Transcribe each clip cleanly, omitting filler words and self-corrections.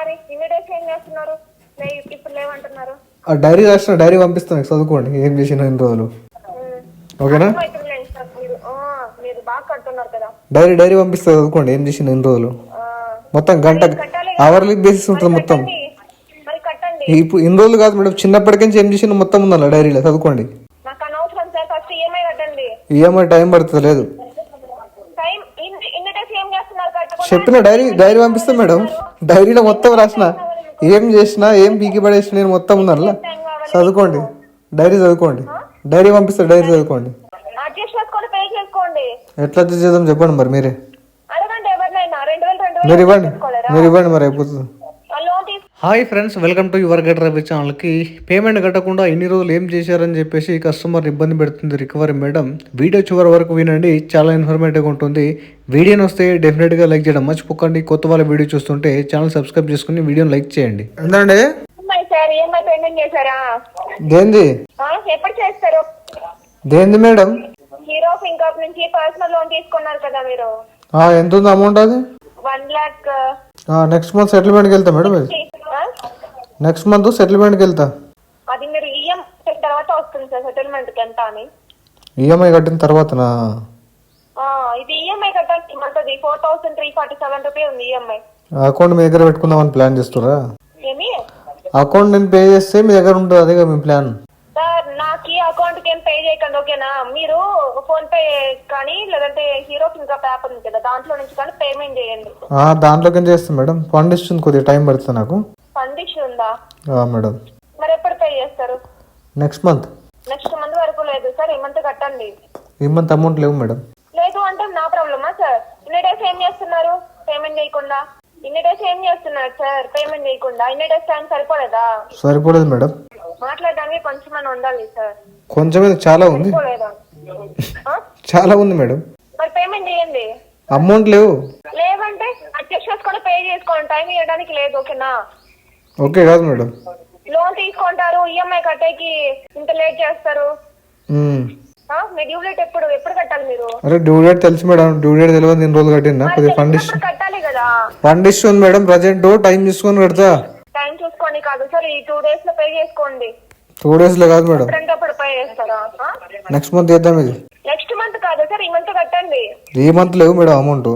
మరి ఇన్ని డేస్ ఏం చేస్తున్నారు? ఇప్పుడు లేవంటున్నారు. ఆ డైరీ రాసిన డైరీ పంపిస్తాను చదువుకోండి ఏం చేసిన ఇన్ని రోజులు. ఓకేనా? అర్థమవుతుందిలేండి సార్. మీరు బాగా కడుతున్నారు కదా. డైరీ పంపిస్తా చదువుకోండి ఏం చేసిన ఇన్ని రోజులు. మొత్తం గంట అవర్లీ బేసిస్ ఉంటుంది మొత్తం. మరి కట్టండి. ఇప్పుడు ఇన్ని రోజులు కాదు మేడం, చిన్నప్పటికి నుంచి ఏం చేసిన మొత్తం ఉందన్న డైరీలో చదువుకోండి. నాకు అనవసరం సార్. ఫస్ట్ ఈఎంఐ కట్టండి. ఈఎంఐ టైం పడుతుంది లేదు. టైం ఇన్ని డేస్ ఏం చేస్తున్నారు? కట్టకుండా చెప్పిన డైరీ పంపిస్తా మేడం. డైరీలో మొత్తం రాసిన ఏం చేసినా ఏం పీకి పడేసిన నేను మొత్తం ఉందన్న చదువుకోండి. డైరీ చదువుకోండి. డైరీ పంపిస్తా, డైరీ చదువుకోండి. అడ్జస్ట్ చేసుకొని పే చేసుకోండి. ఎట్లా అడ్జస్ట్ చేద్దాం చెప్పండి మరి మీరే. అడగండి ఎవరినైనా. 2000 మీరు ఇవ్వండి మరి అయిపోతుంది. లోన్ తీసుకు. Hi friends, welcome to your get Ravi ఛానల్కి. పేమెంట్ కట్టకుండా ఇన్ని రోజులు ఏం చేశారని చెప్పేసి కస్టమర్ ఇబ్బంది పెడుతుంది రికవరీ మేడం. వీడియో చివరి వరకు వినండి, చాలా ఇన్ఫర్మేటివ్గా ఉంటుంది. వీడియోని వస్తే డెఫినెట్గా లైక్ చేయడం మర్చిపోకండి. కొత్త వాళ్ళ వీడియో చూస్తుంటే ఛానల్ సబ్స్క్రైబ్ చేసుకుని వీడియోని లైక్ చేయండి. ఏంటండి సార్ ఈఎంఐ పేమెంట్ చేశారా? దేంది ఎప్పుడు చేస్తారు? దేంది మేడం? హీరో ఫింకప్ నుంచి పర్సనల్ లోన్ తీసుకున్నారు కదా మీరు. ఎంత ఉంది అమౌంట్? అది 1 lakh. నెక్స్ట్ మంత్ సెటిల్మెంట్కి వెళ్తా మేడం. అది నెక్స్ట్ మంత్ సెటిల్మెంట్కి వెళ్తా. అది మీరు ఈఎంఐ తర్వాత వస్తుంది సార్ సెటిల్మెంట్ కి ఎంత అని. ఈఎంఐ కట్టిన తర్వాతనా? ఇది ఈఎంఐ కట్టాలి మంత్. 4347 రూపీస్ ఉంది ఈఎంఐ. అకౌంట్ మీ దగ్గర పెట్టుకుందామని ప్లాన్ చేస్తురా? ఏమి అకౌంట్ నేను పే చేస్తే మీ దగ్గర ఉంటుంది, అదే మీ ప్లాన్. సార్ నాకు ఈ అకౌంట్ కి ఏం పే చేయకండి, ఓకేనా? మీరు ఫోన్ పే కానీ లేదంటే హీరో ఫింకప్ యాప్ ఉంది కదా, దాంట్లో నుంచి కానీ పేమెంట్ చేయండి. దాంట్లోకి చేస్తాను మేడం. ఫండ్ ఇస్తుంది, కొద్దిగా టైం పడుతుంది నాకు. ఫండ్ ఇష్యూ ఉందా మేడం? మరి ఎప్పుడు పే చేస్తారు? నెక్స్ట్ మంత్ వరకు లేదు సార్. ఈ మంత్ కట్టండి. ఈ మంత్ అమౌంట్ లేవు మేడం. లేదు అంటే నా ప్రాబ్లమా సార్? ఇన్ని డేస్ ఏం చేస్తున్నారు పేమెంట్ చేయకుండా? ఇన్ని డేస్ ఏం చేస్తున్నారు సార్ పేమెంట్ చేయకుండా? ఇన్ని డేస్ టైం సరిపోలేదా? సరిపోలేదు మేడం. మాట్లాడడానికి కొంచెం ఉండాలి సార్. కొంచెం చాలా ఉంది, చాలా ఉంది మేడం. మరి పేమెంట్ చేయండి. అమౌంట్ లేవంటే అడ్జస్ట్ చేసుకొని పే చేసుకోండి. టైం ఇవ్వడానికి లేదు, ఓకేనా? ఓకే కాదు మేడం. లోన్ తీసుకుంటారు, ఈఎంఐ కట్టేకి ఇంత లేట్ చేస్తారు. మీ డ్యూ డేట్ ఎప్పుడు కట్టాలి మీరు? అరే డ్యూ డేట్ తెలుసు మేడం. డ్యూ డేట్ తెలియదు, 2 రోజులు కట్టినా. కొద్దిగా కట్టాలి కదా. ఫండ్ ఇష్యూ ఉంది మేడం. ప్రజెంట్ టైం చూసుకొని కడతా. టైం చూసుకొని కాదు సార్, ఈ 2 days లో పే చేసుకోండి. 2 days లో కాదు మేడం, అప్పుడు పే చేస్తారా? నెక్స్ట్ మంత్ చేద్దాం. ఇది నెక్స్ట్ మంత్ కాదు సార్, ఈ మంత్ కట్టండి. ఈ మంత్ లేవు మేడం అమౌంట్.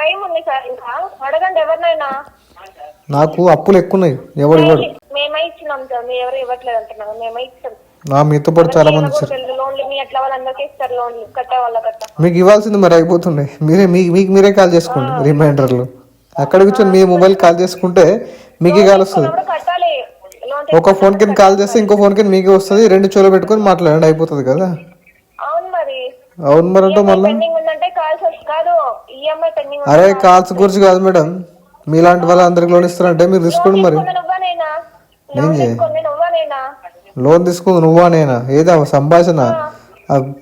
టైం ఉంది సార్, ఇంకా అడగండి ఎవరినైనా. నాకు అప్పులు ఎక్కువ ఉన్నాయి, ఎవరు ఇవ్వడు. మేమే ఇచ్చినాం సార్, మీ ఎవరు ఇవ్వట్లేదు అంటున్నారు. మేమే ఇచ్చాం. మీతో పాటు చాలా మంది లోన్లు మీ ఎట్లా వాళ్ళందరికీ ఇస్తారు, లోన్లు కట్టే వాళ్ళకట్ట. మీకు ఇవ్వాల్సింది మరి అయిపోతుండే. మీరే కాల్ చేసుకోండి రిమైండర్లు. అక్కడ కూర్చొని మీ మొబైల్ కాల్ చేసుకుంటే మీకే కాల్ వస్తుంది. కట్టాలి. ఒక ఫోన్ కింద కాల్ చేస్తే ఇంకో ఫోన్ కింద మీకే వస్తుంది. 2 చెవులు పెట్టుకొని మాట్లాడండి, అయిపోతుంది కదా. అవును మరి అంటే మళ్ళీ అరే కాల్స్ గురించి కాదు మేడం. మీలాంటి వాళ్ళ అందరికి లోన్ ఇస్తారంటే మీరు తీసుకోండి. మరి లోన్ తీసుకుంది నువ్వా నేనా? ఏదా సంభాషణ?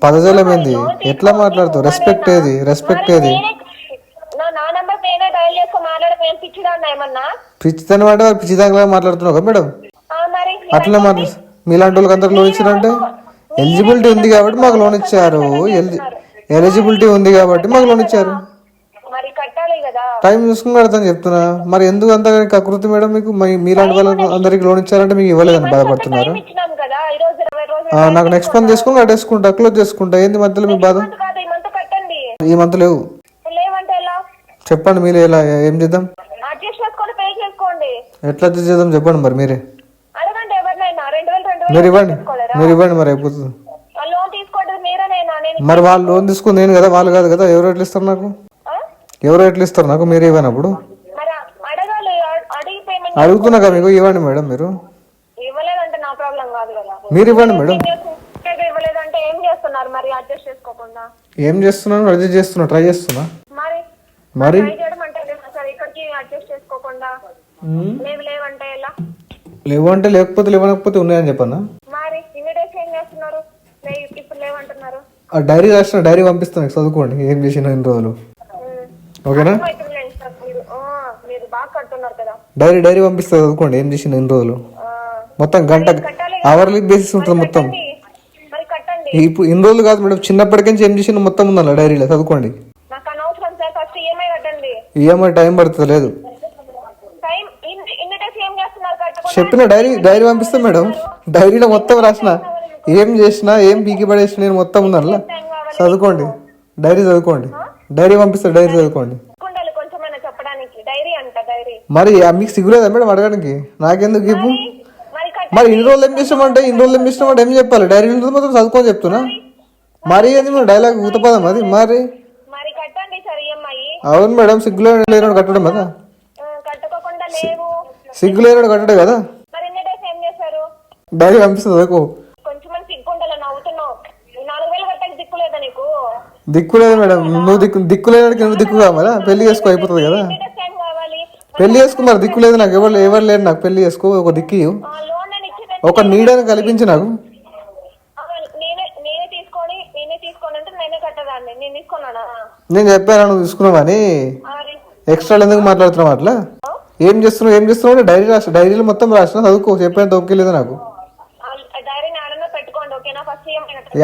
పదజాలం ఏంది? ఎట్లా మాట్లాడుతావు? రెస్పెక్ట్ ఏది? పిచ్చితనం అంటే పిచ్చిదాకా మాట్లాడుతున్నావు కదా మేడం. అట్లా మీలాంటి వాళ్ళకి అందరికి లోన్ ఇచ్చారంటే ఎలిజిబిలిటీ ఉంది కాబట్టి మాకు లోన్ ఇచ్చారు. ఎలిజిబిలిటీ ఉంది కాబట్టి మాకు లోన్ ఇచ్చారు. టైం చూసుకుని కడతాను చెప్తున్నా. మరి ఎందుకు అంత కకృతి మేడం మీకు? మీలాంటి వాళ్ళకి అందరికి లోన్ ఇచ్చారంటే మీకు ఇవ్వలేదని బాధపడుతున్నారు. నాకు నెక్స్ట్ మంత్ తీసుకుని కట్టేసుకుంటా, క్లోజ్ చేసుకుంటా. ఏంది మధ్యలో మీ బాధ? ఈ మంత్ లేవు. చెప్పండి మీరే, ఎలా ఏం చేద్దాం? ఎట్లా అడ్జస్ట్ చేద్దాం చెప్పండి మరి మీరే. మీరు ఇవ్వండి మరి అయిపోతుంది. మరి వాళ్ళు లోన్ తీసుకుంది నేను కదా, వాళ్ళు కాదు కదా. ఎవరు ఎట్లా ఇస్తారు నాకు? మీరే ఇవ్వనప్పుడు అడుగుతున్నా కదా మీకు. ఇవ్వండి మేడం, మీరు ఇవ్వండి మేడం. ఏం చేస్తున్నాను? అడ్జస్ట్ చేస్తున్నా, ట్రై చేస్తున్నా. మరి లేవంటే లేకపోతే లేవనకపోతే ఉన్నాయని చెప్పన్నా. డైరీ రాసిన డైరీ పంపిస్తాను చదువుకోండి ఏం చేసిన ఇన్ని రోజులు. ఓకేనా? డైరీ పంపిస్తా చదువుకోండి ఏం చేసిన ఇన్ని రోజులు. మొత్తం గంట అవర్లీ బేసిస్ ఉంటుంది మొత్తం. ఇప్పుడు ఇన్ని రోజులు కాదు మేడం, చిన్నప్పటికి నుంచి ఏం చేసిన మొత్తం ఉందన్న డైరీలో చదువుకోండి. ఈఎంఐ టైం పడుతుంది లేదు. ఇన్ని డేస్ ఏం చేస్తున్నారు కట్టకుండా? చెప్పిన డైరీ పంపిస్తాను మేడం. డైరీలో మొత్తం రాసిన, ఏం చేసినా ఏం పీకి పడేసిన నేను మొత్తం ఉందల్లా. చదువుకోండి, డైరీ చదువుకోండి. డైరీ పంపిస్తా, డైరీ చదువుకోండి. ఉండాలి కొంచెమైనా చెప్పడానికి. డైరీ అంట డైరీ. మరి మీకు సిగ్గులేదా మేడం అడగడానికి? నాకెందుకు ఇవ్వు? మరి ఇన్ని రోజులు ఏం చేసినామంటే ఏం చెప్పాలి? డైరీ మాత్రం చదువుకొని చెప్తున్నా. మరి ఏది మేడం డైలాగ్ ఊతపదం అది? మరి కట్టండి సార్ ఈఎంఐ. అవును మేడం, సిగ్గులో లేనాడు కట్టడం కదా. కట్టుకోకుండా లేవు. సిగ్గు లేనాడు కట్టడే కదా. మరి ఇన్ని డేస్ ఏం చేశారు? డైరీ పంపిస్తుంది చదువుకో. కొంచెం సిగ్గు ఉండాలి. నవ్వుతున్నావు. 4,000 కట్టకి దిక్కు లేదా నీకు? దిక్కు లేదు మేడం. నువ్వు దిక్కు లేనాడికి నువ్వు దిక్కు కావాలా? పెళ్లి చేసుకో, అయిపోతుంది కదా. పెళ్లి చేసుకో. మరి దిక్కు లేదు నాకు, ఎవరు లేరు నాకు. పెళ్లి చేసుకో, ఒక దిక్కు, ఒక నీడని కల్పించి నాకు. నేను చెప్పాను నువ్వు తీసుకున్నావని. ఎక్స్ట్రా ఎందుకు మాట్లాడుతున్నావు అట్లా? ఏం చేస్తున్నావు డైరీ రాసిన, డైరీలో మొత్తం రాసిన చదువుకో. చెప్పాను తొక్కిలేదు నాకు.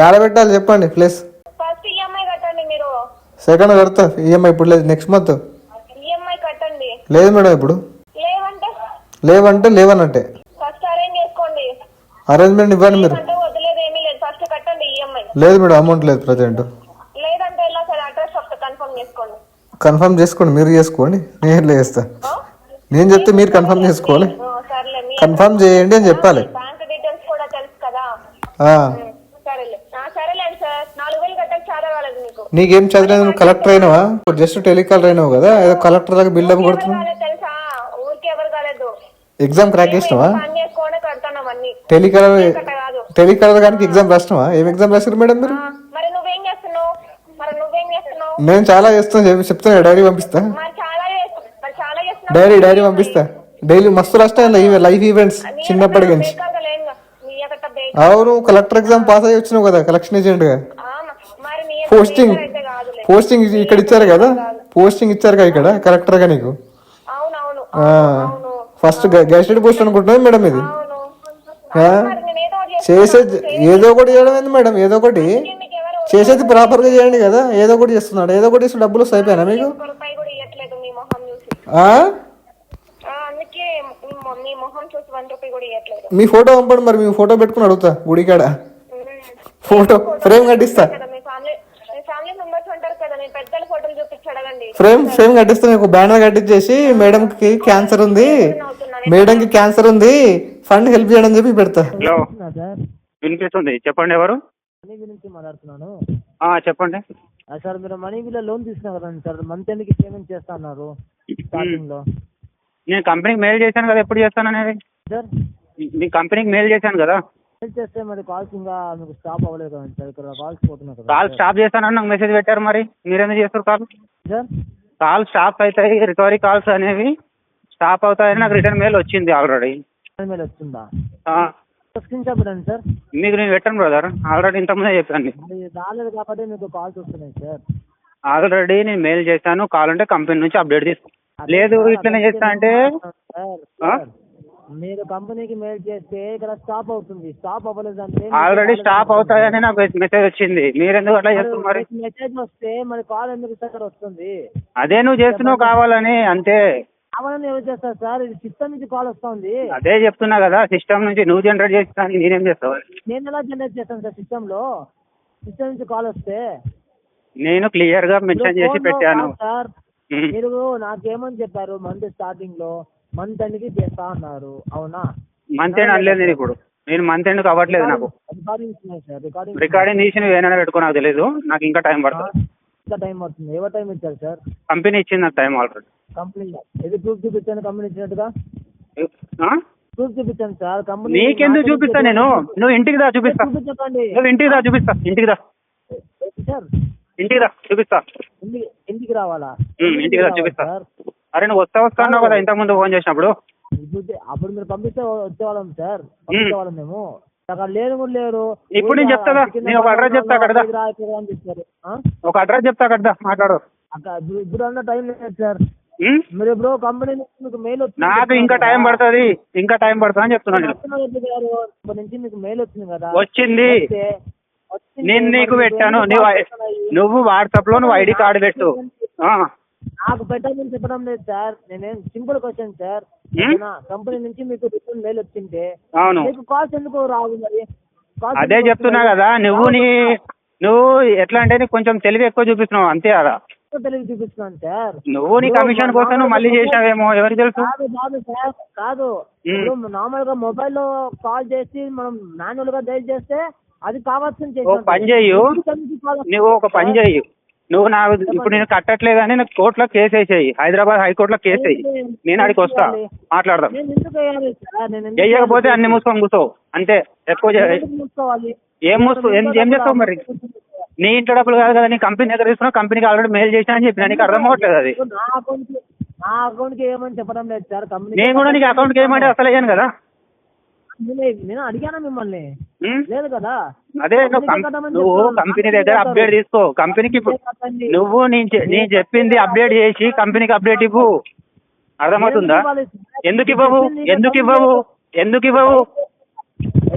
ఏడ పెట్టాలి చెప్పండి ప్లస్. సెకండ్ కడతా ఈఎంఐ. ఇప్పుడు లేదు, నెక్స్ట్ మంత్. లేదు మేడం ఇప్పుడు. లేవంటే లేవనంటే అరేంజ్మెంట్ ఇవ్వండి మీరు. లేదు మేడం, అమౌంట్ లేదు ప్రజెంట్. కన్ఫర్మ్ చేసుకోండి, మీరు చేసుకోండి, నేను చేస్తా. నేను చెప్తే మీరు కన్ఫర్మ్ చేసుకోవాలి. కన్ఫర్మ్ చేయండి అని చెప్పాలి. నీకేం చదిలేదు? నువ్వు కలెక్టర్ అయినావా? జస్ట్ టెలికాలర్ అయినావు కదా, ఏదో కలెక్టర్ దాకా బిల్డప్ కొడుతున్నావు. ఎగ్జామ్ క్రాక్ చేసినావా? టెలికాలర్ కానీ ఎగ్జామ్ రాసినావా? ఏం ఎగ్జామ్ రాసారు మేడం మీరు? నేను చాలా చేస్తాను చెప్తాను. డైరీ పంపిస్తా. డైరీ పంపిస్తా. డైలీ మస్తు రాష్ట్రాలు లైఫ్ ఈవెంట్స్ చిన్నప్పటి నుంచి. అవును, కలెక్టర్ ఎగ్జామ్ పాస్ అయ్యి వచ్చినావు కదా కలెక్షన్ ఏజెంట్ గా. పోస్టింగ్ ఇక్కడ ఇచ్చారు కదా, పోస్టింగ్ ఇచ్చారు కదా ఇక్కడ కలెక్టర్ గా నీకు. ఫస్ట్ గెస్టెడ్ పోస్ట్ అనుకుంటున్నాను మేడం ఇది. చేసేది ఏదో ఒకటి చేయడం ఏంది మేడం? ఏదో ఒకటి చేసేది ప్రాపర్ గా చేయండి కదా. ఏదో ఒకటి చేస్తున్నాడు, ఏదో ఒకటి చేస్తే డబ్బులు వస్తాయిపోయినా మీకు? మీ ఫోటో పంపండి మరి, మీ ఫోటో పెట్టుకుని అడుగుతా గుడికాడ. ఫోటో ఫ్రేమ్ కట్టిస్తా. ఫ్రేమ్ కట్టిస్తా మీకు. బ్యానర్ కట్టించేసి మేడం కి క్యాన్సర్ ఉంది, ఫండ్ హెల్ప్ చేయడం చెప్పి పెడతా. హలో, వినిపిస్తుంది, చెప్పండి. ఎవరు? మనీ గురించి మాట్లాడుతున్నాను. చెప్పండి సార్. మీరు మనీ బిల్ లోన్ తీసుకున్నారు కదండి సార్, మంత్ ఎండ్కి పేమెంట్ చేస్తా అన్నారు స్టార్టింగ్ లో. నేను కంపెనీకి మెయిల్ చేశాను కదా, ఎప్పుడు చేస్తాను అనేది సార్? మీ కంపెనీకి మెయిల్ చేశాను కదా. మెయిల్ చేస్తే మరి కాల్స్ ఇంకా మీకు స్టాప్ అవ్వలేదు కదండి సార్, ఇక్కడ కాల్స్ పోతున్నాయి కదా. కాల్ స్టాప్ చేస్తానని నాకు మెసేజ్ పెట్టారు, మరి మీరెందుకు చేస్తారు కాల్? సార్ కాల్ స్టాప్ అవుతాయి, రికవరీ కాల్స్ అనేవి స్టాప్ అవుతాయని నాకు రిటర్న్ మెయిల్ వచ్చింది ఆల్రెడీ. మెయిల్ వచ్చిందా? స్క్రీన్ షాట్ పెట్టండి సార్. మీకు నేను పెట్టాను బ్రదర్, ఆల్రెడీ ఇంతకుముందే చెప్పాను. రాలేదు కాబట్టి మీకు కాల్స్ వస్తున్నాయి సార్. ఆల్రెడీ నేను మెయిల్ చేశాను, కాల్ ఉంటే కంపెనీ నుంచి అప్డేట్ తీసుకో. లేదు ఇట్లనే చేస్తా అంటే మీరు కంపెనీకి మెయిల్ చేస్తే ఇక్కడ స్టాప్ అవుతుంది. స్టాప్ అవ్వలేదు అంటే ఆల్రెడీ స్టాప్ అవుతాయని నాకు మెసేజ్ వచ్చింది. మీరెందుకు అట్లా చేస్తున్నారు? మరి మెసేజ్ వస్తే మరి కాల్ ఎందుకు సార్ వస్తుంది? అదే నువ్వు చేస్తున్నావు కావాలని, అంతే. కావాలని ఎవరు చేస్తారు సార్? ఇది సిస్టమ్ నుంచి కాల్ వస్తుంది. అదే చెప్తున్నా కదా, సిస్టమ్ నుంచి నువ్వు జనరేట్ చేస్తాను, నేనేం చేస్తావు? నేను ఎలా జనరేట్ చేస్తాను సార్? సిస్టమ్ నుంచి కాల్ వస్తే నేను క్లియర్ గా మెన్షన్ చేసి పెట్టాను సార్. మీరు నాకేమని చెప్పారు? మంత్ స్టార్టింగ్ లో మంత్ ఎండ్కి చేస్తా అన్నారు, అవునా? మంత్ ఎండ్ అనలేదు నేను. ఇప్పుడు నేను మంత్ ఎండ్ అవ్వట్లేదు. నాకు రికార్డింగ్ తీసి నువ్వు ఏమైనా పెట్టుకో, నాకు తెలియదు. నాకు ఇంకా టైం పడుతుంది. ఇంకా టైం పడుతుంది? ఎవరు టైం ఇచ్చారు సార్? కంపెనీ ఇచ్చింది నాకు టైం ఆల్రెడీ. కంపెనీ ఇది ప్రూఫ్ చూపించాను, కంపెనీ ఇచ్చినట్టుగా ప్రూఫ్ చూపించాను సార్. కంపెనీ నీకెందుకు చూపిస్తా? నేను నువ్వు ఇంటికి దా చూపిస్తా. నువ్వు ఇంటికి దా చూపిస్తా. ఇంటికి దా సార్, ఇంటికి దా చూపిస్తా. ఇంటికి రావాలా? ఇంటికి దా చూపిస్తా. అరే నువ్వు వస్తా అన్నావు కదా ఇంతకు ముందు ఫోన్ చేసినప్పుడు. అప్పుడు మీరు పంపిస్తే వచ్చేవాళ్ళం సార్, పంపించేవాళ్ళం మేము. అక్కడ లేరు కూడా లేరు. ఇప్పుడు నేను చెప్తా, నేను ఒక అడ్రస్ చెప్తా అక్కడ. ఒక అడ్రస్ చెప్తా అక్కడ మాట్లాడు. ఇప్పుడు అన్న టైం లేదు సార్. మీరు ఇప్పుడు కంపెనీ మీకు మెయిల్ వచ్చింది. నాకు ఇంకా టైం పడుతుంది, ఇంకా టైం పడుతుంది అని చెప్తున్నాను. నుంచి మీకు మెయిల్ వచ్చింది కదా. వచ్చింది, నేను నీకు పెట్టాను. నువ్వు వాట్సాప్ లో నువ్వు ఐడి కార్డు పెట్టు. నాకు పెట్టమని చెప్పడం లేదు సార్. నేనేం సింపుల్ క్వశ్చన్ సార్. కంపెనీ నుంచి మీకు రిటర్న్ మెయిల్ వచ్చింటే అవును మీకు కాల్స్ ఎందుకు రావు మరి? Calls అదే ఎందుకు చెప్తున్నా వస్తున్నాయి? కదా, నువ్వు ఎట్లా అంటే నీకు కొంచెం తెలివి ఎక్కువ చూపిస్తున్నావు అంతే కదా. తెలివి చూపిస్తున్నాను సార్. నువ్వు నీ కమిషన్ కోసం నువ్వు మళ్ళీ చేసినావేమో ఎవరికి తెలుసు. కాదు సార్, కాదు. ఇప్పుడు నార్మల్ గా మొబైల్ లో కాల్ చేసి మనం మాన్యువల్ గా డైల్ చేస్తే అది కావాల్సింది ఓ పని చెయ్యు, నువ్వు ఒక పని చెయ్యు, నువ్వు ఇప్పుడు నేను కట్టట్లేదని నాకు కోర్టులో కేసు వేసేయి, హైదరాబాద్ హైకోర్టులో కేసు వేయి, నేను అడిగి వస్తా మాట్లాడదాం. నేను ఎందుకు వేయాలి సార్? నేను ఎందుకు చెయ్యకపోతే అన్ని మూసుకొని కూర్చోవు అంతే. ఎక్కువ మూసుకోవాలి? ఏం చేస్తావు మరి? నీ ఇంట్లో డబ్బులు కాదు కదా, నీ కంపెనీ దగ్గర తీసుకున్నావు, కంపెనీకి ఆల్రెడీ మెయిల్ చేసినా అని చెప్పిన, నీకు అర్థం అవ్వట్లేదు అది. నా అకౌంట్ కి ఏమని చెప్పడం లేదు సార్. కంపెనీ నేను కూడా నీకు అకౌంట్కి ఏమంటే అసలు అయ్యాను కదా. నేను అడిగానా మిమ్మల్ని? లేదు కదా. అదే నువ్వు కంపెనీ దగ్గర అప్డేట్ తీసుకో, కంపెనీకి నువ్వు నేను చెప్పింది అప్డేట్ చేసి కంపెనీకి అప్డేట్ ఇవ్వు, అర్థమవుతుందా? ఎందుకు ఇవ్వవు?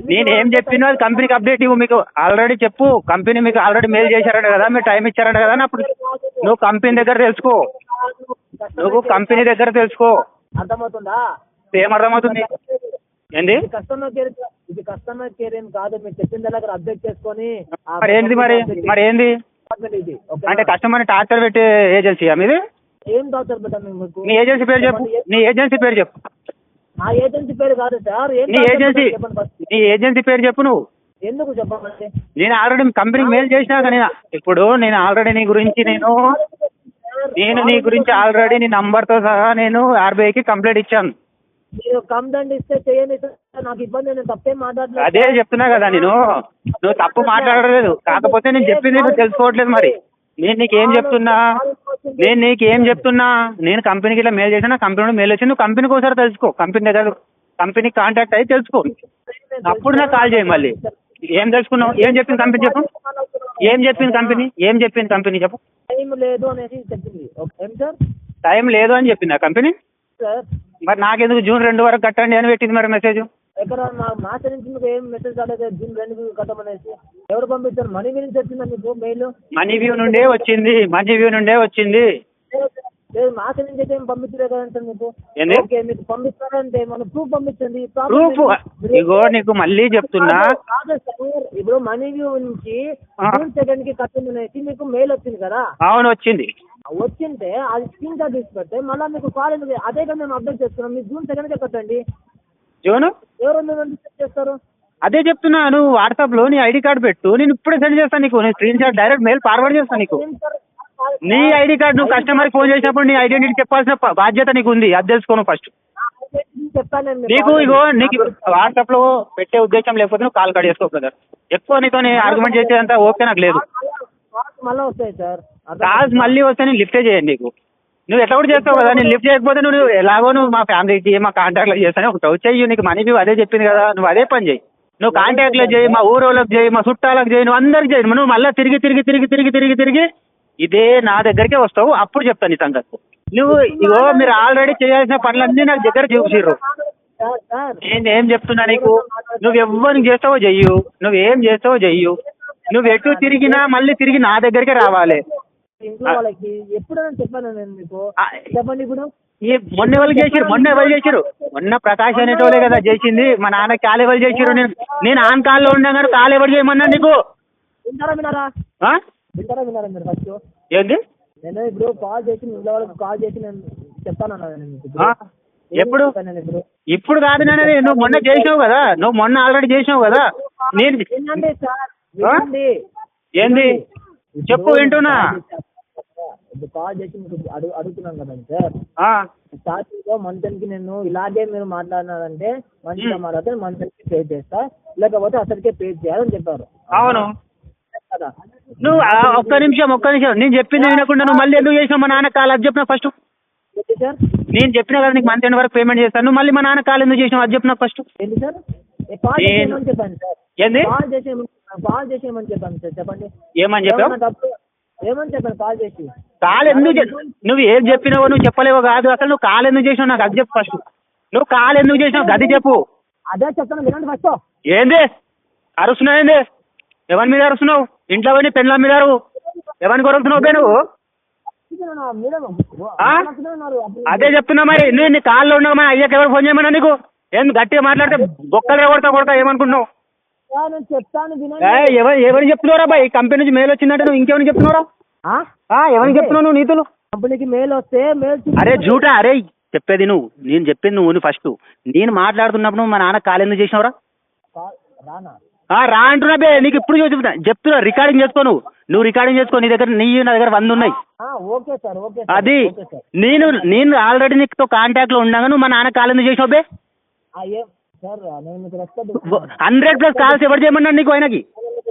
నేను ఏం చెప్పినా అది కంపెనీకి అప్డేట్ ఇవ్వు. మీకు ఆల్రెడీ చెప్పు, కంపెనీ మీకు ఆల్రెడీ మెయిల్ చేశారంట కదా, మీరు టైం ఇచ్చారంట కదా, అప్పుడు నువ్వు కంపెనీ దగ్గర తెలుసుకో, అర్థమవుతుందా? ఏం అర్థమవుతుంది? ఏంది కస్టమర్ కేర్ ఏం కాదు. మీరు చెప్పిన దగ్గర అప్డేట్ చేసుకొని మరి ఏంది ఇది అంటే కస్టమర్ టార్చర్ పెట్టే ఏజెన్సీయా మీది? ఏం డాక్టర్ పెట్టాను మీకు? నీ ఏజెన్సీ పేరు చెప్పు. నా ఏజెన్సీ పేరు కాదు సార్. నీ ఏజెన్సీ పేరు చెప్పు. నువ్వు ఎందుకు చెప్పాలంటే నేను ఆల్రెడీ కంపెనీకి మెయిల్ చేసినా కానీ ఇప్పుడు నేను ఆల్రెడీ నీ గురించి ఆల్రెడీ నీ నంబర్తో సహా నేను ఆర్బీఐకి కంప్లైంట్ ఇచ్చాను. మీరు కంప్లైంట్ ఇస్తే చేయండి సార్, నాకు ఇబ్బంది. నేను తప్పేం మాట్లాడలేదు. అదే చెప్తున్నా కదా, నువ్వు తప్పు మాట్లాడలేదు, కాకపోతే నేను చెప్పింది నువ్వు తెలుసుకోవట్లేదు. మరి నేను నీకేం చెప్తున్నా, నేను కంపెనీకి ఇలా మెయిల్ చేసినా, కంపెనీ మెయిల్ వచ్చి నువ్వు కంపెనీకి ఒకసారి తెలుసుకో, కంపెనీకి కాంటాక్ట్ అయ్యి తెలుసుకో, అప్పుడు నాకు కాల్ చేయి. మళ్ళీ ఏం తెలుసుకున్నావు? ఏం చెప్పింది కంపెనీ చెప్పు. ఏం చెప్పింది కంపెనీ చెప్పు. టైం లేదు అనేసి చెప్పింది. ఏం సార్ టైం లేదు అని చెప్పింది ఆ కంపెనీ? సార్ మరి నాకెందుకు జూన్ 2 వరకు కట్టండి అని పెట్టింది మరి మెసేజ్? ఎక్కడ నా నుంచి మీకు ఏం మెసేజ్ రాలేదు జూన్ 2 కట్టమనేసి? ఎవరు పంపించారు? మనీ వ్యూ నుంచి వచ్చిందా మీకు మెయిల్? మనీ వ్యూ నుండే వచ్చింది. లేదు మా నుంచి అయితే ఏం పంపించలేదు కదంటే మీకు. ఓకే, మీకు పంపిస్తారంటే మన ప్రూఫ్ పంపించండి. ప్రూఫ్ ఇగో నీకు మళ్ళీ చెప్తున్నా. కాదు సార్, ఇప్పుడు మనీ వ్యూ నుంచి జూన్ 2 కి కట్టింది అనేసి మీకు మెయిల్ వచ్చింది కదా? అవును వచ్చింది. వచ్చింటే అది స్క్రీన్ షాట్ తీసి పెడితే మళ్ళీ మీకు కాల్ ఎందుకు? అదే కదా మేము అప్డేట్ చేస్తున్నాం. మీరు జూన్ 2 కే కట్టండి. జూన్ ఎవరు చెక్ చేస్తారు? అదే చెప్తున్నా, నువ్వు వాట్సాప్ లో నీ ఐడి కార్డు పెట్టు, నేను ఇప్పుడే సెండ్ చేస్తాను నీకు. నేను screen shot direct mail forward చేస్తాను నీకు. నీ ఐడి కార్డు నువ్వు కస్టమర్కి ఫోన్ చేసినప్పుడు నీ ఐడెంటిటీ చెప్పాల్సిన బాధ్యత నీకు ఉంది, అది తెలుసుకోను ఫస్ట్. నీకు వాట్సాప్ లో పెట్టే ఉద్దేశం లేకపోతే నువ్వు కాల్ కట్ చేసుకో బ్రదర్. ఎక్కువ నీతో ఆర్గ్యుమెంట్ చేసేదంతా ఓకే నాకు లేదు. మళ్ళీ వస్తాయి సార్, కాల్స్ మళ్ళీ వస్తే నేను లిఫ్టే చేయను. నీకు నువ్వు ఎట్లా కూడా చేస్తావు కదా, నేను లిఫ్ట్ చేయకపోతే నువ్వు ఎలాగో నువ్వు మా ఫ్యామిలీకి మా కాంటాక్ట్లో చేస్తానే ఉంటావు. చెయ్యి, నీకు మనీ వ్యూ అదే చెప్పింది కదా, నువ్వు అదే పని చేయి. నువ్వు కాంటాక్ట్లో చేయి, మా ఊరోళ్ళకి చేయి, మా చుట్టాలకు చేయి, నువ్వు అందరికి చేయి. నువ్వు మళ్ళీ తిరిగి ఇదే నా దగ్గరికే వస్తావు, అప్పుడు చెప్తాను నీ సంగతి. మీరు ఆల్రెడీ చేయాల్సిన పనులన్నీ నాకు దగ్గర చూసిర్రు. నేనేం చెప్తున్నా నీకు, నువ్వు ఎవరికి చేస్తావో చెయ్యు, నువ్వేం చేస్తావో చెయ్యు, నువ్వు ఎటు తిరిగినా మళ్ళీ తిరిగి నా దగ్గరికే రావాలి. ఎప్పుడైనా చెప్పాను నేను మీకు. చెప్పండి ఇప్పుడు. మొన్న ఎవరు చేసిరు? మొన్న ప్రకాష్ అనేటోళ్ళే కదా చేసింది. మా నాన్న కాల్ ఎవరు చేసిరు? నేను ఆన్ కాల్లో ఉన్నా కానీ కాల్ ఎవరు చేయమన్నా నీకు? విన్నారా మీరు ఫస్ట్ ఏంది? నేను ఇప్పుడు కాల్ చేసి ఇంట్లో వాళ్ళకి కాల్ చేసి నేను చెప్తానన్నా. ఎప్పుడు? ఇప్పుడు కాదు నేను, నువ్వు మొన్న చేసినావు కదా, నువ్వు మొన్న ఆల్రెడీ చేసినావు కదా. నేను ఏంది చెప్పు, వింటున్నా. ఇప్పుడు కాల్ చేసి మీకు అడుగుతున్నాను కదండి సార్. స్టార్టింగ్ లో మంత్ కి నేను ఇలాగే మీరు మాట్లాడినారంటే మంచిగా మాట్లాడితే మంత్ కి పే చేస్తా, లేకపోతే అసలుకే పే చేయాలని చెప్పారు. అవును కదా. నువ్వు ఒక్క నిమిషం నేను చెప్పింది వినకుండా నువ్వు మళ్ళీ ఎందుకు చేసినావు? మా నాన్న కాల్ అది చెప్పినా ఫస్ట్. సార్ నేను చెప్పినా కదా నీకు మంత్ ఎండ్ వరకు పేమెంట్ చేస్తాను, నువ్వు మళ్ళీ మా నాన్న కాల్ ఎందుకు చేసినావు? అది చెప్పినా ఫస్ట్. ఏంటి సార్? కాల్ చేసేయమని చెప్పాను సార్. ఏంది? కాల్ చేసేయమని చెప్పాను సార్. చెప్పండి ఏమని చెప్పావు? ఏమని చెప్పాను కాల్ చేసి? కాల్ ఎందుకు నువ్వు ఏం చెప్పినావో నువ్వు చెప్పలేవో కాదు, అసలు నువ్వు కాల్ ఎందుకు చేసినావు నాకు అది చెప్పు ఫస్ట్. నువ్వు కాల్ ఎందుకు చేసినావు గది చెప్పు. అదే చెప్తాను వినండి ఫస్ట్. ఏంది అరుస్తున్నావు? ఏంది? ఎవరి మీద అరుస్తున్నావు? ఇంట్లో పోయి పెళ్ళ మీద ఎవరిని కొరుకుతున్నావు? నువ్వు మేడం ఆ? అదే చెప్తున్నా మరి నువ్వు నీ కాల్లో ఉన్నావు మరి అయ్యాక ఎవరు ఫోన్ చేయమన్నా నీకు ఏం గట్టిగా మాట్లాడితే బొక్కలు కొడతా ఏమనుకుంటున్నావు నేను చెప్తాను వినండి. ఎవరికి చెప్తున్నారా బాయ్ కంపెనీ నుంచి మెయిల్ వచ్చిందంటే నువ్వు ఇంకెవరికి చెప్తున్నారా ఎవరికి చెప్తున్నావు నువ్వు నీతులు కంపెనీకి మెయిల్ వస్తే మెయిల్ అరే జూటా అరే చెప్పేది నేను చెప్పింది నువ్వు ఫస్ట్ నేను మాట్లాడుతున్నప్పుడు మా నాన్న కాల్ ఎందుకు చేసినవరా రానా రా అంటున్నా బే నీకు ఇప్పుడు చెప్తున్నా రికార్డింగ్ చేసుకో నువ్వు రికార్డింగ్ చేసుకో నా దగ్గర 100 ఉన్నాయి ఓకే సార్ ఓకే అది ఓకే సార్. నేను ఆల్రెడీ నీతో కాంటాక్ట్ లో ఉండగా నువ్వు మా నాన్న కాల్ ఎందుకు చేసినావు బే సార్ నేను మీకు రెస్పెక్ట్ 100+ కాల్స్ ఎవరు చేయమన్నాడు నీకు ఆయనకి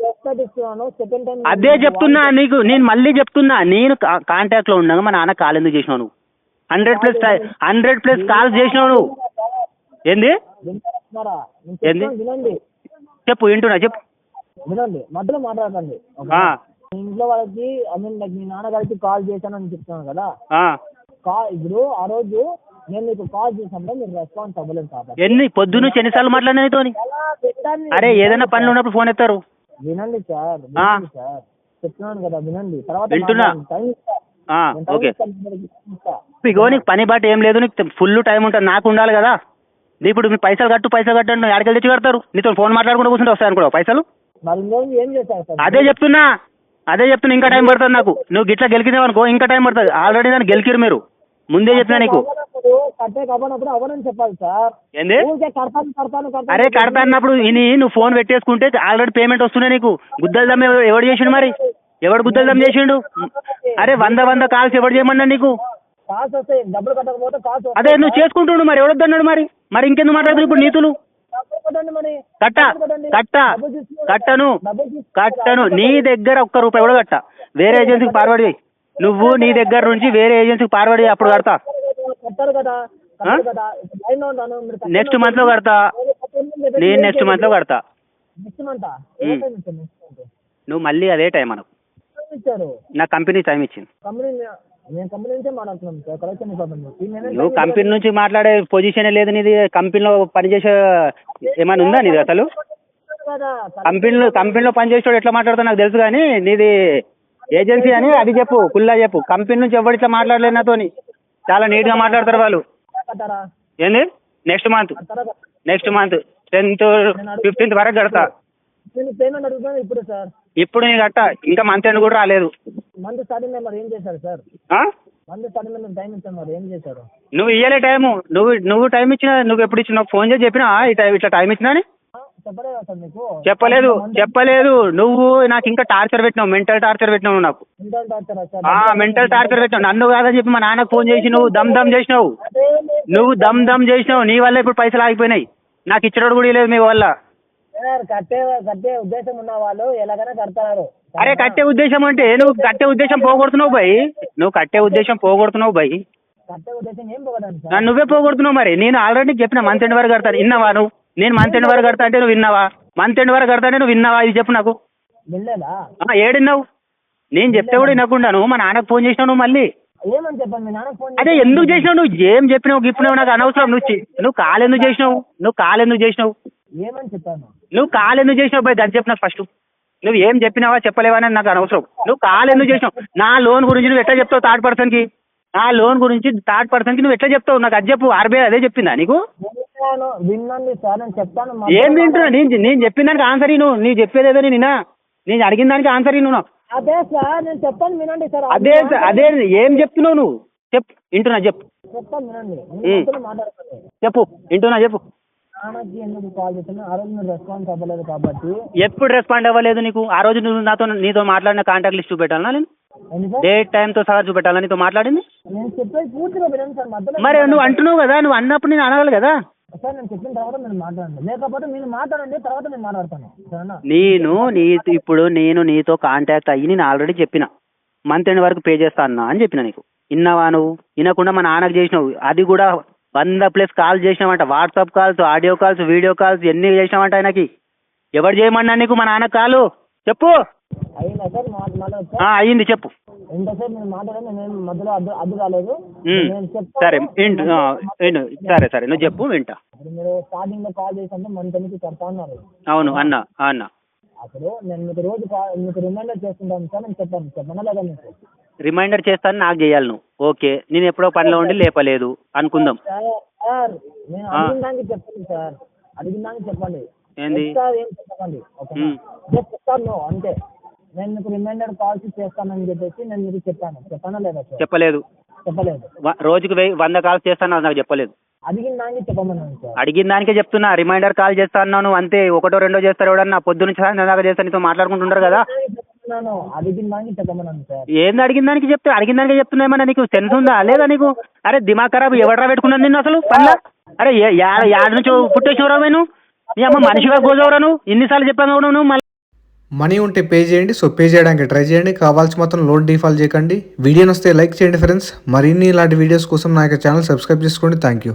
రెస్పెక్ట్ ఇస్తున్నాను. సెకండ్ టైం అదే చెప్తున్నా నీకు నేను మళ్ళీ చెప్తున్నా నేను కాంటాక్ట్ లో ఉండగా మా నాన్న కాల్ ఎందుకు చేసినావు నువ్వు 100+ కాల్స్ చేసినావు నువ్వు ఏంది వింటున్నారా? నేను ఏంది? చెప్తాను వినండి చెప్పు వింటున్నా చెప్పు వినండి మధ్యలో మాట్లాడకండి. మీ ఇంట్లో వాళ్ళకి మీ నాన్నగారికి కాల్ చేశానని చెప్తున్నాను కదా ఇప్పుడు ఆ రోజు నేను మీకు కాల్ చేసినప్పుడు మీరు రెస్పాన్స్ అవ్వలేదు కాబట్టి ఎన్ని పొద్దు నుంచి ఎన్నిసార్లు మాట్లాడినా నీతోని అరే ఏదైనా పనులు ఉన్నప్పుడు ఫోన్ ఎత్తారు వినండి సార్ వినండి సార్ చెప్తున్నాను కదా వినండి తర్వాత వింటున్నా. టైం ఓకే ఇగో నీకు పని బాట ఏం లేదు నీకు ఫుల్ టైం ఉంటుంది నాకు ఉండాలి కదా ఇప్పుడు మీ పైసలు కట్టు అంటే ఎక్కడికి తెచ్చి కడతారు నీతో ఫోన్ మాట్లాడుకుంటూ కూర్చుంటే వస్తాయి అనుకో పైసలు మరి ఏం చేశారు సార్? అదే చెప్తున్నా ఇంకా టైం పడుతుంది నాకు నువ్వు గిట్లా గెలికినావు అనుకో ఇంకా టైం పడుతుంది ఆల్రెడీ దాన్ని గెలికిరు మీరు ముందే చెప్పినా నీకు కట్టే అవ్వనప్పుడు అవనని చెప్పాలి సార్. ఏంది ఊరికే కడతాను అరే కడతా అన్నప్పుడు నువ్వు ఫోన్ పెట్టేసుకుంటే ఆల్రెడీ పేమెంట్ వస్తున్నాయి నీకు గుద్దలు దమ్ ఎవడు చేసిండు మరి ఎవడు గుద్దలు దమ్ చేసిండు అరే 100 కాల్స్ ఎవడు చేయమన్నా నీకు కాల్స్ వస్తాయి డబ్బులు కట్టకపోతే కాల్స్ అదే నువ్వు చేసుకుంటుండు మరి ఎవడొద్దన్నాడు మరి ఇంకెందుకు మాట్లాడుతుంది ఇప్పుడు నీతులు మరి కట్టను నీ దగ్గర ఒక్క రూపాయి కూడా కట్ట వేరే ఏజెన్సీకి ఫార్వర్డ్ చేయి నువ్వు నీ దగ్గర నుంచి వేరే ఏజెన్సీకి ఫార్వర్డ్ చేయి అప్పుడు కడతా నెక్స్ట్ మంత్ లో కడతా నేను నెక్స్ట్ మంత్ లో కడతా నువ్వు మళ్ళీ అదే టైం మనకు నా కంపెనీ టైం ఇచ్చింది నువ్వు కంపెనీ నుంచి మాట్లాడే పొజిషన్ లేదు నీది కంపెనీలో పనిచేసే ఏమైనా ఉందా నీది అసలు కంపెనీలో పనిచేసేవాడు ఎట్లా మాట్లాడుతావు నాకు తెలుసు కానీ నీది ఏజెన్సీ అని అది చెప్పు కుల్లా చెప్పు కంపెనీ నుంచి ఎవరు ఇట్లా మాట్లాడలేదు నాతోని చాలా నీట్గా మాట్లాడతారు వాళ్ళు ఏంది నెక్స్ట్ మంత్ 10th 15th వరకు కడతా పేమెంట్ అడుగుతాను ఇప్పుడు సార్ ఇప్పుడు నేను కట్ట ఇంకా మంత్ ఎండ్ కూడా రాలేదు మంత్ స్టార్టింగ్ మరి ఏం చేశారు సార్ మంత్ స్టార్టింగ్ టైం ఇచ్చాను మరి ఏం చేశారు నువ్వు ఇయ్యలే టైము నువ్వు టైం ఇచ్చినా నువ్వు ఎప్పుడు ఇచ్చిన ఫోన్ చేసి చెప్పినా ఇట్లా టైం ఇచ్చినా అని చెప్పలేదా సార్ మీకు చెప్పలేదు నువ్వు నాకు ఇంకా టార్చర్ పెట్టినావు మెంటల్ టార్చర్ పెట్టినావు నాకు మెంటల్ టార్చర్ పెట్టినావు నన్ను కాదని చెప్పి మా నాన్నకు ఫోన్ చేసి నువ్వు దమ్ చేసినావు నీ వల్ల ఇప్పుడు పైసలు ఆగిపోయినాయి నాకు ఇచ్చినోడు కూడా లేదు మీ వల్ల కట్టే ఉద్దేశం ఉన్న వాళ్ళు ఎలాగైనా కడతారు అరే కట్టే ఉద్దేశం అంటే నువ్వు కట్టే ఉద్దేశం పోగొడుతున్నావు భయ్ కట్టే ఉద్దేశం ఏం పోగొట్టాను నువ్వే పోగొడుతున్నావు మరి నేను ఆల్రెడీ చెప్పిన మంత్ ఎండ్ వరకు కడతాను విన్నావా నువ్వు నేను మంత్ ఎండ్ వరకు కడతా అంటే నువ్వు విన్నావా మంత్ ఎండ్ వరకు కడతా అంటే నువ్వు విన్నావా ఇది చెప్పు నాకు ఏడిన్నావు నేను చెప్తే కూడా వినకుండా మా నాన్నకు ఫోన్ చేసినావు నువ్వు మళ్ళీ ఏమని చెప్పాను మీ నాన్న ఫోన్ అదే ఎందుకు చేసినావు నువ్వు ఏం చెప్పినావు గిప్పినావు నాకు అనవసరం నువ్వు కాల్ ఎందుకు చేసినావు ఏమని చెప్పాను నువ్వు కాల్ ఎందుకు చేసినావు భయ్ అది చెప్పినా ఫస్ట్ నువ్వు ఏం చెప్పినావా చెప్పలేవా అని నాకు అనవసరం నువ్వు కాల్ ఎందుకు చేసినావు నా లోన్ గురించి నువ్వు ఎట్లా చెప్తావు థర్డ్ పర్సన్కి నువ్వు ఎట్లా చెప్తావు నాకు అది చెప్పు ఆర్బీఐ అదే చెప్పిందా నీకు విన్నాను సార్ నేను చెప్తాను ఏం వింటున్నా నేను చెప్పిన దానికి ఆన్సర్ నువ్వు చెప్పేది ఏదో నేను అడిగిన దానికి ఆన్సర్ నువ్వు అదే సార్ నేను చెప్తాను వినండి సార్ అదే ఏం చెప్తున్నావు నువ్వు చెప్పు వింటున్నా చెప్పు చెప్తాను వినండి చెప్పు వింటున్నా చెప్పు నాన్నకి ఎందుకు కాల్ చేస్తున్నా ఆ రోజు మీరు రెస్పాన్స్ అవ్వలేదు కాబట్టి ఎప్పుడు రెస్పాండ్ అవ్వలేదు నీకు ఆ రోజు నువ్వు నీతో మాట్లాడిన కాంటాక్ట్ లిస్ట్ చూపెట్టాలా నేను డేట్ టైంతో సహా చూపెట్టాలా నీతో మాట్లాడింది నేను చెప్పేది పూర్తిగా వినండి సార్ మధ్యలో మరి నువ్వు అంటున్నావు కదా నువ్వు అన్నప్పుడు నేను అనాలి కదా సార్ నేను చెప్పిన తర్వాత మీరు మాట్లాడండి లేకపోతే మీరు మాట్లాడండి తర్వాత నేను మాట్లాడతాను సరేనా ఇప్పుడు నేను నీతో కాంటాక్ట్ అయ్యి నేను ఆల్రెడీ చెప్పిన మంత్ ఎండ్ వరకు పే చేస్తా అన్నా అని చెప్పిన నీకు విన్నావా నువ్వు వినకుండా మా నాన్నకు చేసినావు అది కూడా 100+ కాల్ చేసినావంట WhatsApp calls audio calls video calls ఎన్ని చేసినావంట ఆయనకి ఎవరు చేయమన్నా నీకు మా నాన్న కాలు చెప్పు అయ్యింది చెప్పు ఎంతసేపు నేను మాట్లాడాను నేను మధ్యలో అడ్డు రాలేదు సరే సరే నువ్వు చెప్పు వింటా మీరు స్టార్టింగ్ లో కాల్ చేసి మంత్ ఎండ్కి కడతా అన్నారు అవును అన్న అప్పుడు నేను మీకు రోజు మీకు రిమైండర్ చేస్తుంటాను సార్, నేను చెప్పాను లేదా మీకు? రిమైండర్ చేస్తాను, నాకు చేయాలి నువ్వు. ఓకే, నేను ఎప్పుడో పనిలో ఉండి లేపలేదు అనుకుందాం. సార్ నేను అడిగిన దానికి చెప్పండి సార్, అడిగిన దానికి చెప్పండి. ఏంది సార్ ఏం చెప్పకండి, ఓకేనా? జస్ట్ చెప్తాను అంతే. నేను మీకు రిమైండర్ కాల్స్ చేస్తానని చెప్పేసి నేను మీకు చెప్పానా లేదా సార్? చెప్పలేదు. రోజుకి 100 కాల్స్ చేస్తాను, నాకు చెప్పలేదు. అడిగిన దానికి చెప్పమన్నాను సార్. అడిగిన దానికే చెప్తున్నా, రిమైండర్ కాల్ చేస్తా అన్నాను అంతే. ఒకటో రెండో చేస్తారు ఎవడన్నా, పొద్దు నుంచి దాకా చేస్తా నీతో మాట్లాడుకుంటుంటారు కదా. అడిగిన దానికి చెప్పమన్నాను సార్. ఏంది అడిగిన దానికి చెప్తే? అడిగిన దానికే చెప్తున్నాయమన్నా, నీకు సెన్స్ ఉందా లేదా నీకు? అరే దిమాగ్ ఖరాబ్, ఎవడరా పెట్టుకున్నాను నిన్ను అసలు పనిలా? అరే యాడ నుంచి పుట్టేసేవరా నేను? నీ అమ్మ మనిషిగా గోజవరా నువ్వు? ఇన్నిసార్లు చెప్పాను కూడా నువ్వు. మళ్ళీ మనీ ఉంటే పే చేయండి. సో పే చేయడానికి ట్రై చేయండి. కావాల్సి మాత్రం లోన్ డిఫాల్ట్ చేయకండి. వీడియో వస్తే లైక్ చేయండి ఫ్రెండ్స్. మరిన్ని ఇలాంటి వీడియోస్ కోసం నా యొక్క ఛానల్ సబ్స్క్రైబ్ చేసుకోండి. Thank you.